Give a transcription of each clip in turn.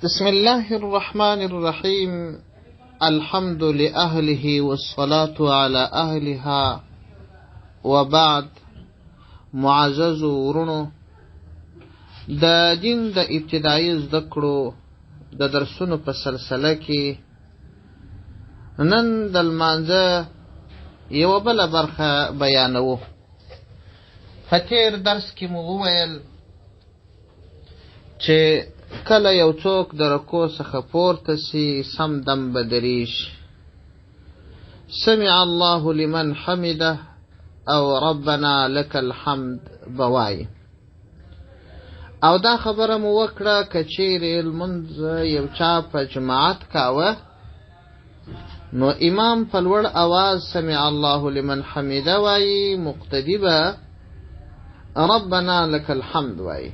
بسم الله الرحمن الرحيم. الحمد لأهله والصلاة على أهلها وبعد. معزز ورونو، د دین د ابتدایي زده کړو د درسونو په سلسله کې نن د لمانځه یوه بله برخه بیانوو. په تېر درس کې مو وویل چې کله یو څوک د رکوع څخه پورته سي سم دم به دریږي، سمع الله لمن حمده او ربنا لك الحمد به وایي. او دا خبره مو وکړه که چیرې لمونځ یو چا په جماعت کاوه نو امام په لوړ اواز سمع الله لمن حمده وایي، مقتدي به ربنا لك الحمد وایي.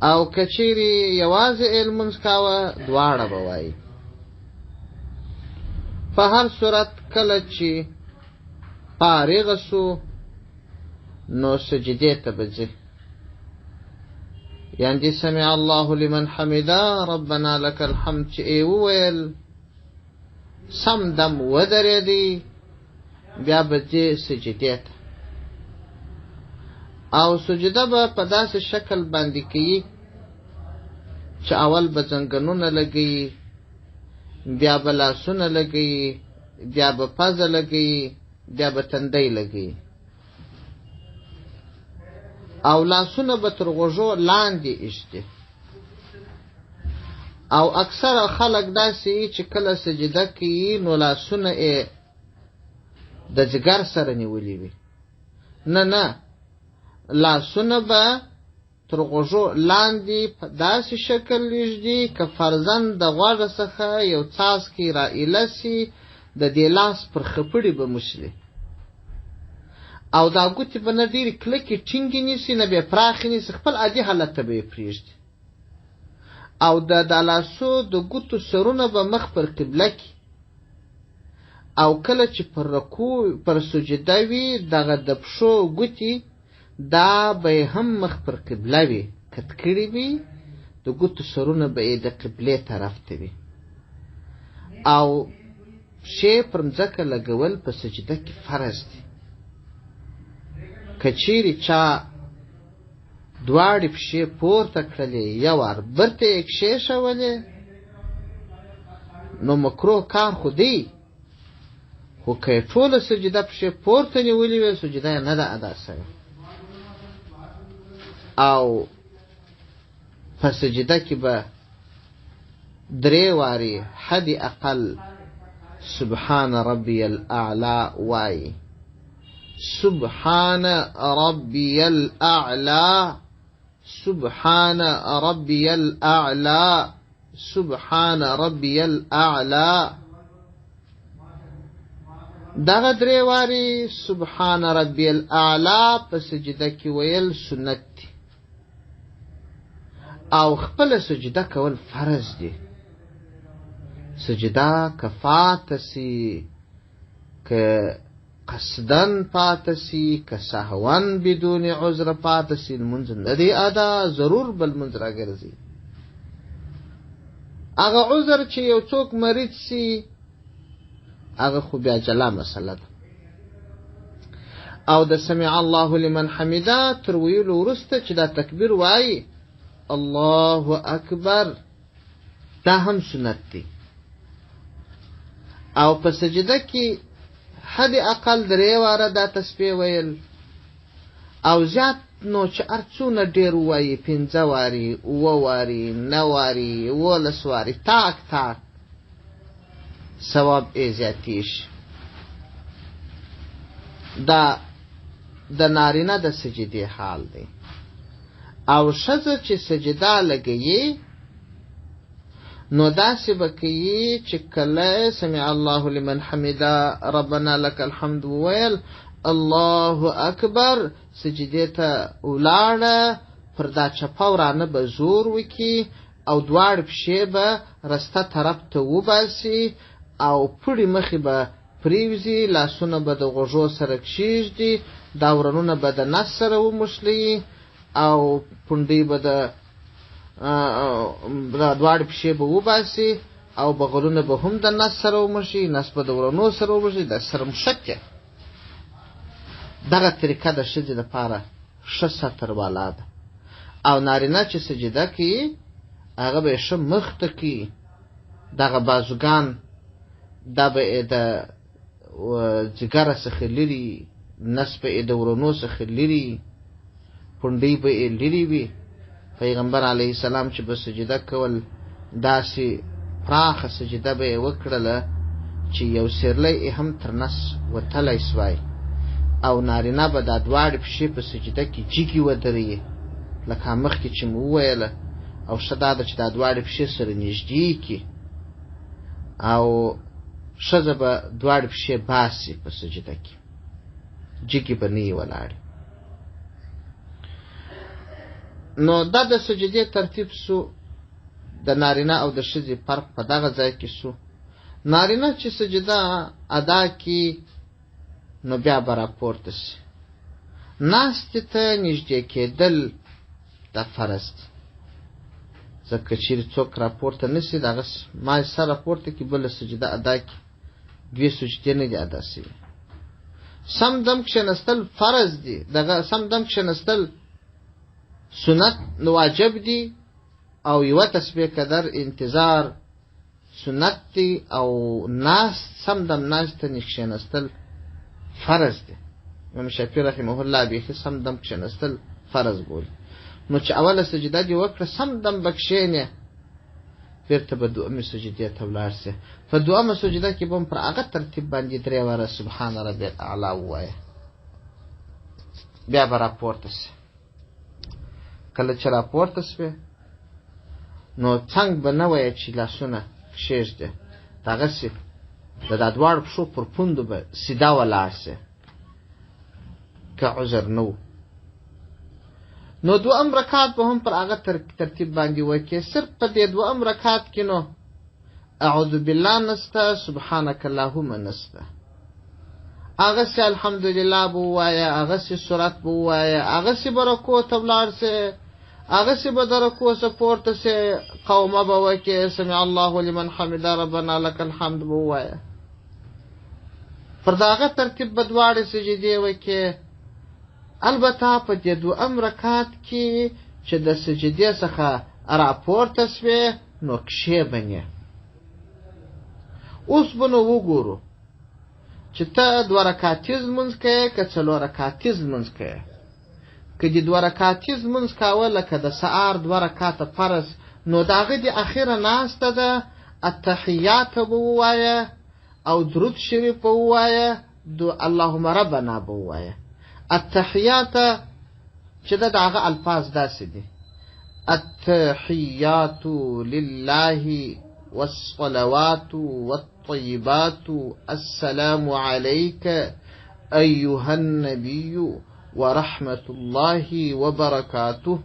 او کچیری یوازې لمونځ کاوه دواړه به وایي. په هر صورت کله چې فارغ سو نو سجدې ته به ځي، یعنې سمع الله لمن حمده ربنا لك الحمد چې وویل سم دم ودرېدی بیا به ځي سجدې ته. او سجده به په داسې شکل باندې کوي چې اول به زنګنونه لګوي، بیا به لاسونه لګوي، بیا به پزه لګوي، بیا به تندی لګوي، او لاسونه به تر غوږو لاندې ایږدي. او اکثره خلک داسې وي چې کله سجده کوي نو لاسونه یې د ځګر سره نیولي وي. نه، لاسونه به تر غوږو لاندې په داسې شکل ایږدي که فرضاً د غوږ څخه یو څاڅکی را ایله سي د دې لاس پر خپړې به مشلي، او دا ګوتې به نه ډېرې کلکې ټینګې نیسي نه بیا پراخې نیسي، خپل عادي حالت ته به یې پرېږدي. او د لاسو د ګوتو سرونه به مخ پر قبله کي، او کله چې پر رکوع پر سجده وي دغه د پښو ګوتې دا به هم مخ پر قبله وي، کت کړي وي د ګوتو سرونه به یې د قبلې طرف ته وي. او پښې پر مځکه لګول په سجده کې فرض دي. که چیرې چا دواړې پښې پورته کړلې یو وار برته یې کښېښولې نو مکروه کار خو دی، خو که یې ټوله سجده پښې پورته نیولې وې سجده یې نه ده ادا سوې. او په سجده کې به 3 وارې حد اقل سبحان ربي الاعلى وایي. سبحان ربي الاعلى، سبحان ربي الاعلى، سبحان ربي الاعلى. دغه 3 وارې سبحان ربي الاعلى په سجده کې ویل سنت دي، او خپل سجده کول فرض دي. سجده که فاته سي، که قصدن پاته سي، که سهون بدون عذر پاته سي، لمونځ نه دی ادا، ضرور بل لمونځ راګرځي. هغه عذر چې یو څوک مریض سي هغه خو بیا جلا مسله ده. او د سمع الله لمن حمده تر ویلو وروسته چې دا تکبیر وایي الله اکبر دا هم سنت دی. او په سجده کې حد اقل 3 واره دا تسبیح ویل، او زیات نو چې هر څونه ډېر ووایي 5 وارې 7 وارې 9 وارې 11 وارې تاک ثواب یې زیاتېږي. دا د نارینه د سجدې حال دی. او ښځه چې سجده لګوي نو داسې به کوي چې کله سمع الله لمن حمده ربنا لك الحمد وویل الله اکبر سجدې ته ولاړه، پر دا چپه ورانه به زور وکړي او دواړې پښې به رسته طرف ته وباسي، او پړې مخې به پریوزي، لاسونه به د غوږو سره کښېږدي، دا ورنونه به د نس سره وموښلي، او پونډۍ به د دواړه پښې به وباسي او بغلونه به هم د نس سره ومشي، نس به د ورنو سره ومشي، د سره مشکه. دغه طریقه د ښځې دپاره ښه ستر والا ده. او نارینه چې سجده کوي هغه به یې ښه مخ ته کوي، دغه بازوګان دا به یې د ځګره څخه لري، نس به یې د ورنو څخه لري، پونډۍ به یې لرې وي. پیغمبر علیه السلام چې به سجده کول داسې پراخه سجده به یې وکړله چې یو سیرلی یې هم تر نس وتلی سوای. او نارینه به دا دواړې پښې په سجده کې جګې ودرېږي لکه مخکې چې مو وویله. او ښه دا ده چې دا دواړې پښې سره نږدې کړي او ښځه به دواړې پښې باسي په سجده کې، جګې به نه یې ولاړې. نو دا د سجدې ترتیب سو. د نارینه او د ښځې فرق په دغه ځای کې سو. نارینه چې سجده ادا کړي نو بیا به راپورته سي. ناستې ته نږدې کېدل دا فرض دی، ځکه چیرې څوک راپورته نه سي دغه ما سر راپورته کړي بله سجده ادا کړي، دوې سجدې نه دي ادا سوي. سم دم کښېنستل فرض دي، دغه سم دم کښېنستل سنت واجب دي، او یوه تسبیح قدر انتظار سنت دي، او ناست سم دم ناست ته کښېنستل فرض دي. امام شافعي رحمه الله بیخي سم دم کښېنستل فرض بولي. نو چې اوله سجده دې وکړه سم دم به کښېنې، بیرته به دویمې سجدې ته ولاړ سې. په دویمه سجده کې به هم پر هغه ترتیب باندې 3 واره سبحان ربي الاعلی ووایه، بیا به راپورته سې. کله چې راپورته سوې نو څنګ به نه وایه چې لاسونه کښېږدې، دغسې د دا دواړو پښو پر پوندو به سیده ولاړ سې که عذر نه و. نو دویم رکعت به هم پر هغه ترتیب باندې وکړې. صرف په دې دویم رکعت کې نو اعوذ بالله نسته، سبحانک اللهم نسته، هغسې الحمدلله به ووایه، هغسې سورت به ووایه، هغسې به رکوع ته ولاړ سې، هغسې به د رکوع څخه پورته سې، قومه به وکړې، سمع الله لمن حمده ربنا لک الحمد به ووایه. پر د هغه ترتیب به دواړې سجدې وکړې. البته په دې دویم رکعت کې چې د سجدې څخه راپورته سوې نو کښېبنې. اوس به نو وګورو چې ته 2 رکعتیز لمونځ کوې که 4 رکعتیز لمونځ کوې. که دې 2 رکعتیز لمونځ کاوه لکه د سهار 2 رکعته فرض، نو د هغه د اخره ناسته ده التحیات به ووایه او درود شریف به ووایه، اللهم ربنا به ووایه. التحیات چې د هغه الفاظ داسې دي: التحیات لله والصلوات والطيبات السلام عليك أيها النبي ورحمة الله وبركاته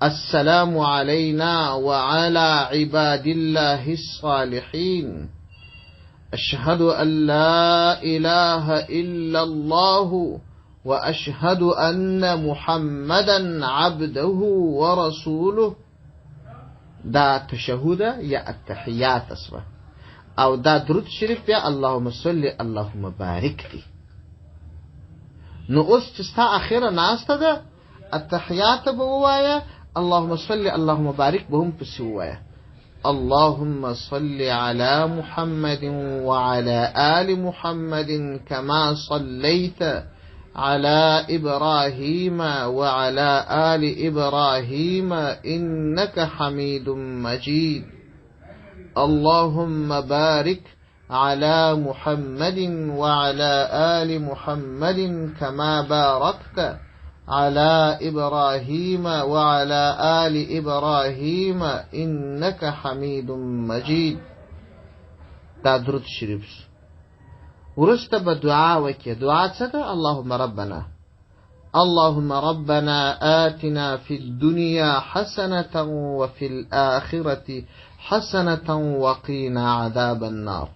السلام علينا وعلى عباد الله الصالحين أشهد أن لا إله إلا الله وأشهد أن محمدا عبده ورسوله. دا تشهد یا التحیات اسوه، او دا درود شریف بیا اللهم صل اللهم بارک دی. نو اوس چې ستا اخیره ناسته ده التحیات به ووایه، اللهم صل اللهم بارک به هم پسې ووایه. اللهم صل على محمد وعلى آل محمد كما صليت على إبراهيم وعلى آل إبراهيم إنك حميد مجيد. اللهم بارك على محمد وعلى آل محمد كما باركت على إبراهيم وعلى آل إبراهيم إنك حميد مجيد. دا درود شریف. ورسته به دعا وکړه. دعا څه ده؟ اللهم ربنا آتنا في الدنيا حسنة وفي الآخرة حسنة وقنا عذاب النار.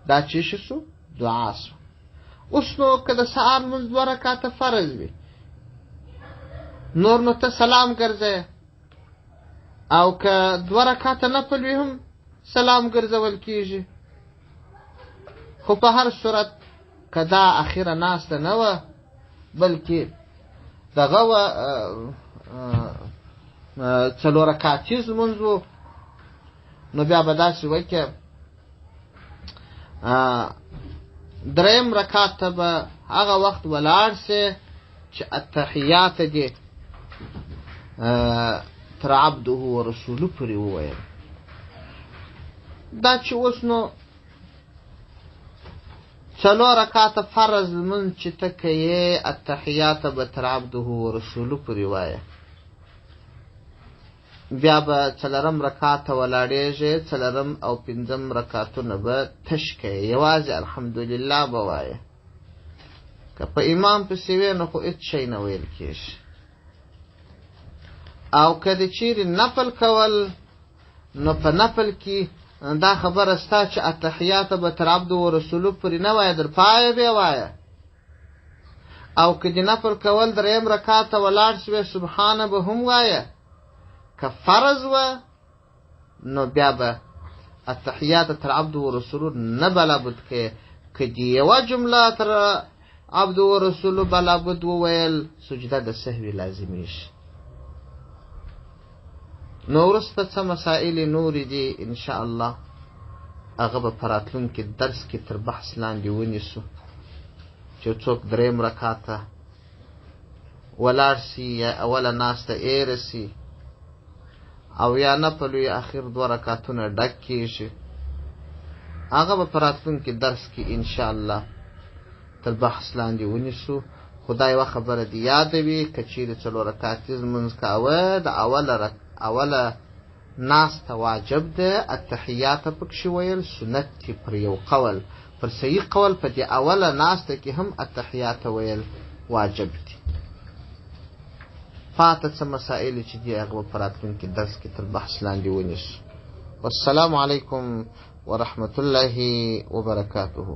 دا چې شو دعا سو. اوس نو که د سهار لمونځ 2 رکعته فرض وي نور نو ته سلام ګرځې، او که 2 رکعاته نفل وي هم سلام ګرځول کیږي. خو په هر صورت که دا اخیره ناسته نه وه بلکې دغه وه 4 رکعتیز لمونځ و، نو بیا به داسې وکړې 3 رکعت ته به هغه وخت ولاړ سې چې التحیات دې تر عبده و رسوله پورې وویل. دا چې اوس نو 4 رکعته فرض لمونځ چې ته کوې التحیات به تر عبده و رسوله پورې وایه، بیا به 4 رکعت ته ولاړېږې، 4 او 5 رکعتونه به تش کوې، یوازې الحمدلله به وایه. که په امام پسې وې نو خو هېڅ شی نه ویل کېږي. او که د چیرې نفل کول نو په نفل کې دا خبره ستا چې التحیات به تر عبد و رسوله پورې نه وایه، در پایه بیا وایه. او که د نفل کول 3 رکعت ته ولاړ شوې سبحانه به هم وایه. که فرض وه نو بیا به التحیات تر عبد و رسوله نه به لابد کې، که د یوه جمله تر عبد و رسوله به لابد وویل سجده د سهوي لازمیږي. نو وروسته څه مسائل نورې دي انشاءالله هغه به په راتلونکي درس کې تر بحث لاندې ونیسو، چې څوک 3 رکعته ولاړ سي یا اوله ناسته ایره سي او یا نفل وي اخر 2 رکعتونه ډک کېږي، هغه به په راتلونکي درس کې انشاءالله تر بحث لاندې ونیسو. خدای یوه خبره دې یاده وي، که چیرې 4 رکعتیز لمونځ کاوه د اوله ناسته واجب ده، التحیات پکښې ویل سنت دي پر یو قول، پر صحیح قول په دې اوله ناسته کې هم التحیات ویل واجب دي. پاته څه مسائل چې دي هغه په راتلونکي درس کې تر بحث لاندې ونیسو. والسلام علیکم ورحمة الله وبرکاته.